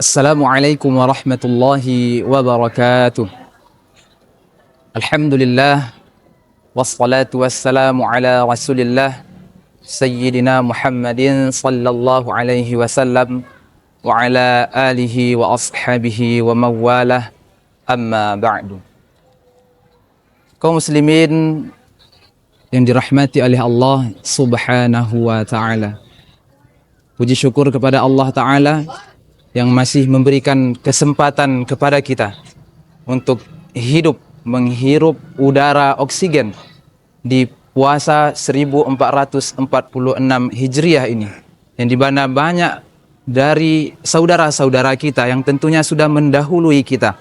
Assalamualaikum warahmatullahi wabarakatuh. Alhamdulillah wassalatu wassalamu ala Rasulillah Sayyidina Muhammadin sallallahu alaihi wasallam wa ala alihi wa ashabihi wa mawalah, amma ba'du. Kaum muslimin yang dirahmati oleh Allah Subhanahu wa taala. Puji syukur kepada Allah taala yang masih memberikan kesempatan kepada kita untuk menghirup udara oksigen di puasa 1446 Hijriah ini, yang dimana banyak dari saudara-saudara kita yang tentunya sudah mendahului kita,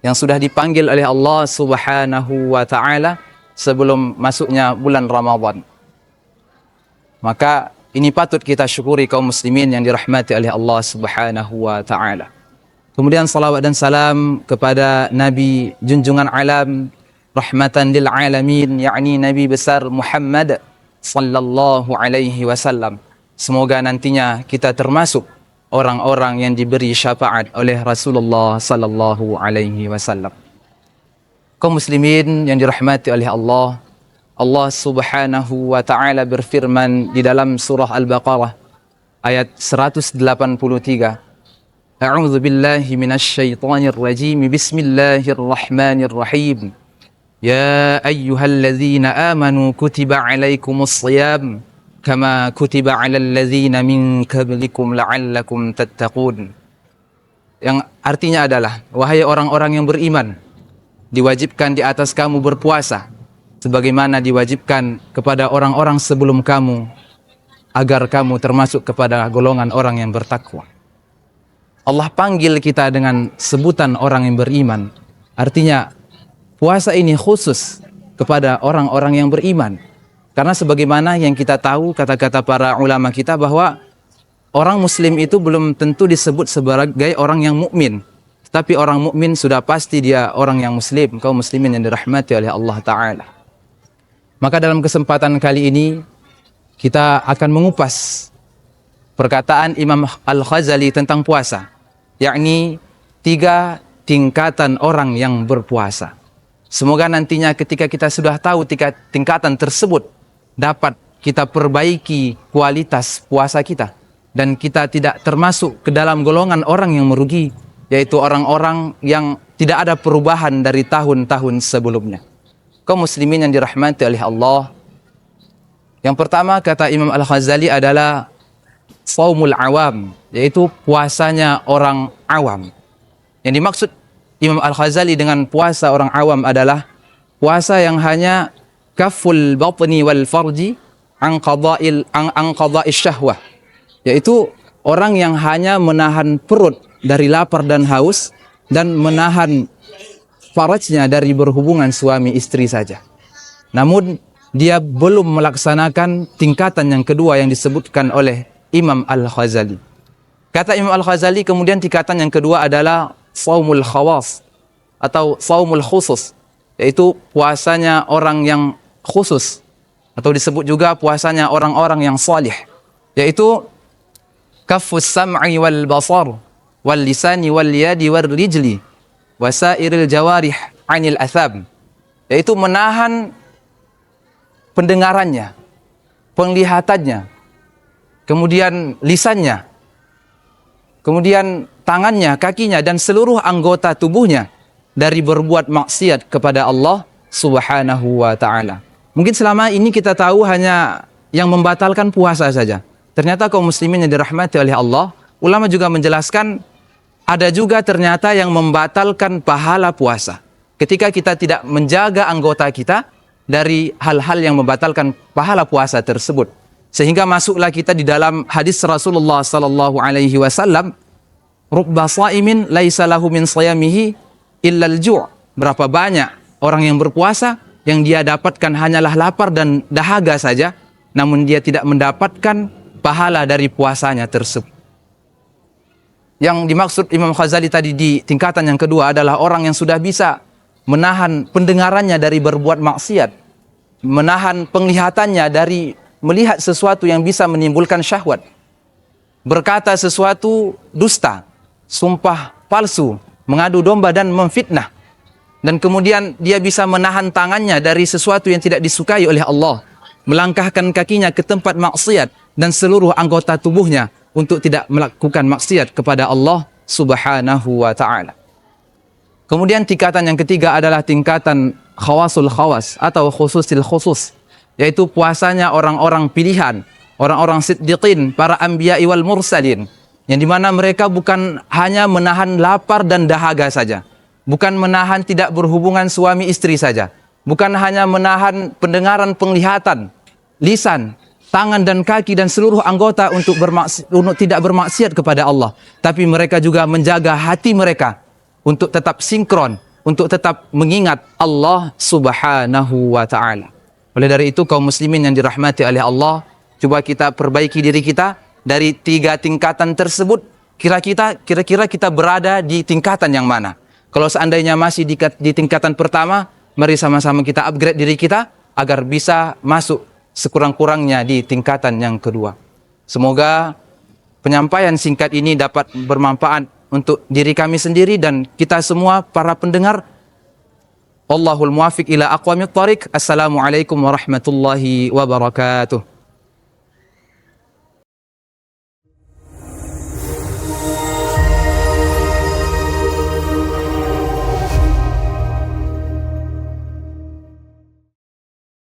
yang sudah dipanggil oleh Allah Subhanahu wa ta'ala sebelum masuknya bulan Ramadan. Maka ini patut kita syukuri kaum muslimin yang dirahmati oleh Allah Subhanahu wa ta'ala. Kemudian salawat dan salam kepada Nabi junjungan alam, rahmatan lil alamin, yakni Nabi besar Muhammad sallallahu alaihi wasallam. Semoga nantinya kita termasuk orang-orang yang diberi syafaat oleh Rasulullah sallallahu alaihi wasallam. Kaum muslimin yang dirahmati oleh Allah, Allah Subhanahu wa ta'ala berfirman di dalam surah Al-Baqarah ayat 183. A'udzu billahi minasy syaithanir rajim. Bismillahirrahmanirrahim. Ya ayyuhalladzina amanu kutiba 'alaikumus shiyam kama kutiba 'alal ladzina min qablikum la'allakum tattaqun. Yang artinya adalah, wahai orang-orang yang beriman, diwajibkan di atas kamu berpuasa sebagaimana diwajibkan kepada orang-orang sebelum kamu, agar kamu termasuk kepada golongan orang yang bertakwa. Allah panggil kita dengan sebutan orang yang beriman. Artinya puasa ini khusus kepada orang-orang yang beriman. Karena sebagaimana yang kita tahu kata-kata para ulama kita bahwa orang muslim itu belum tentu disebut sebagai orang yang mukmin. Tapi orang mukmin sudah pasti dia orang yang muslim, kaum muslimin yang dirahmati oleh Allah Ta'ala. Maka dalam kesempatan kali ini kita akan mengupas perkataan Imam Al-Ghazali tentang puasa, yakni 3 tingkatan orang yang berpuasa. Semoga nantinya ketika kita sudah tahu 3 tingkatan tersebut, dapat kita perbaiki kualitas puasa kita dan kita tidak termasuk ke dalam golongan orang yang merugi, yaitu orang-orang yang tidak ada perubahan dari tahun-tahun sebelumnya. Kaum muslimin yang dirahmati oleh Allah, yang pertama kata Imam Al-Ghazali adalah shaumul awam, yaitu puasanya orang awam. Yang dimaksud Imam Al-Ghazali dengan puasa orang awam adalah puasa yang hanya kaful batni wal farji an qada'is syahwah, yaitu orang yang hanya menahan perut dari lapar dan haus dan menahan farajnya dari berhubungan suami istri saja. Namun dia belum melaksanakan tingkatan yang kedua yang disebutkan oleh Imam Al-Ghazali. Kata Imam Al-Ghazali, kemudian tingkatan yang kedua adalah shaumul khawas atau shaumul khusus, yaitu puasanya orang yang khusus, atau disebut juga puasanya orang-orang yang salih, yaitu kaffus sam'i wal basar wal lisani wal yadi wal rijli wasairil jawarih anil athab, yaitu menahan pendengarannya, penglihatannya, kemudian lisannya, kemudian tangannya, kakinya, dan seluruh anggota tubuhnya dari berbuat maksiat kepada Allah Subhanahu wa ta'ala. Mungkin selama ini kita tahu hanya yang membatalkan puasa saja. Ternyata kaum muslimin yang dirahmati oleh Allah, ulama juga menjelaskan ada juga ternyata yang membatalkan pahala puasa. Ketika kita tidak menjaga anggota kita dari hal-hal yang membatalkan pahala puasa tersebut. Sehingga masuklah kita di dalam hadis Rasulullah sallallahu alaihi wasallam, rubba shaimin laisa lahu min shiyamihi illa al-ju'. Berapa banyak orang yang berpuasa yang dia dapatkan hanyalah lapar dan dahaga saja, namun dia tidak mendapatkan pahala dari puasanya tersebut. Yang dimaksud Imam Ghazali tadi di tingkatan yang kedua adalah orang yang sudah bisa menahan pendengarannya dari berbuat maksiat, menahan penglihatannya dari melihat sesuatu yang bisa menimbulkan syahwat, berkata sesuatu dusta, sumpah palsu, mengadu domba dan memfitnah. Dan kemudian dia bisa menahan tangannya dari sesuatu yang tidak disukai oleh Allah, melangkahkan kakinya ke tempat maksiat dan seluruh anggota tubuhnya untuk tidak melakukan maksiat kepada Allah Subhanahu wa ta'ala. Kemudian tingkatan yang ketiga adalah tingkatan khawasul khawas atau khususil khusus, yaitu puasanya orang-orang pilihan, orang-orang siddiqin, para anbiya'i wal mursalin, yang dimana mereka bukan hanya menahan lapar dan dahaga saja, bukan menahan tidak berhubungan suami istri saja, bukan hanya menahan pendengaran penglihatan, lisan, tangan dan kaki dan seluruh anggota untuk tidak bermaksiat kepada Allah, tapi mereka juga menjaga hati mereka untuk tetap sinkron, untuk tetap mengingat Allah Subhanahu wa ta'ala. Oleh dari itu, kaum muslimin yang dirahmati oleh Allah, coba kita perbaiki diri kita dari 3 tingkatan tersebut. Kira-kira kita berada di tingkatan yang mana? Kalau seandainya masih di tingkatan pertama, mari sama-sama kita upgrade diri kita agar bisa masuk sekurang-kurangnya di tingkatan yang kedua. Semoga penyampaian singkat ini dapat bermanfaat untuk diri kami sendiri dan kita semua para pendengar. Wallahul muwaffiq ila aqwamit thariq. Assalamualaikum warahmatullahi wabarakatuh.